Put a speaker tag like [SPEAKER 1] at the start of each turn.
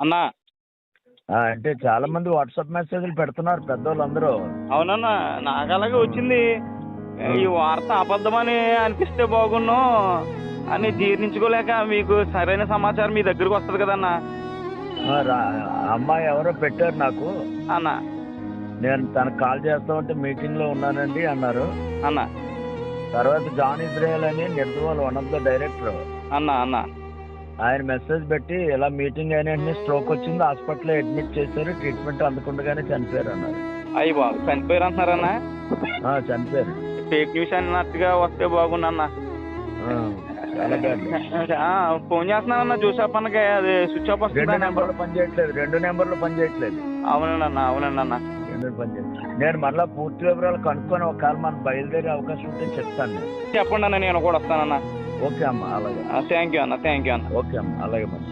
[SPEAKER 1] అన్నా.
[SPEAKER 2] అంటే చాలా మంది వాట్సాప్ మెసేజ్లు పెడుతున్నారు పెద్దోళ్ళందరూ.
[SPEAKER 1] అవునన్నా, నాకు అలాగే వచ్చింది. ఈ వార్త అబద్ధమని అనిపిస్తే బాగున్ను అని జీర్ణించుకోలేక మీకు సరైన సమాచారం మీ దగ్గరకు వస్తుంది కదన్నా.
[SPEAKER 2] అమ్మాయి ఎవరో పెట్టారు నాకు.
[SPEAKER 1] అన్న
[SPEAKER 2] నేను తనకు కాల్ చేస్తా ఉంటే మీటింగ్లో ఉన్నానండి అన్నారు.
[SPEAKER 1] అన్న
[SPEAKER 2] తర్వాత జాన్ ఇజ్రాయెల్ అని నిర్దవాల్ వన్ ఆఫ్ ద డైరెక్టర్
[SPEAKER 1] అన్న అన్న
[SPEAKER 2] ఆయన మెసేజ్ పెట్టి ఇలా మీటింగ్ అయిన వెంటనే స్ట్రోక్ వచ్చింది, హాస్పిటల్లో అడ్మిట్ చేశారు, ట్రీట్మెంట్ అందుకుండగానే చనిపోయారు అన్నారు.
[SPEAKER 1] అయ్యి బాబు, చనిపోయారు అంటున్నారన్నా?
[SPEAKER 2] చనిపోయారు.
[SPEAKER 1] ఫేక్ న్యూస్ అన్నట్టుగా వస్తే బాగుండన్నా.
[SPEAKER 2] చాలా బ్యాడ్.
[SPEAKER 1] ఫోన్ చేస్తున్నానన్నా జోసెఫ్ అన్నకి, అది స్విచ్ ఆఫ్ వస్తుంది.
[SPEAKER 2] 2 నెంబర్లు పనిచేయట్లేదు, 2 నెంబర్లు పనిచేయట్లేదు.
[SPEAKER 1] అవునండి అన్న, అవునండి అన్న.
[SPEAKER 2] నేను మళ్ళీ పూర్తి వివరాలు కనుక్కొని ఒకవేళ మనం బయలుదేరే అవకాశం ఉంటే చెప్తాను నేను.
[SPEAKER 1] చెప్పండి అన్న, నేను కూడా వస్తానన్నా.
[SPEAKER 2] ఓకే అమ్మా, అలాగే.
[SPEAKER 1] థ్యాంక్ యూ అన్న, థ్యాంక్ యూ అన్న.
[SPEAKER 2] ఓకే అమ్మా, అలాగే మరి.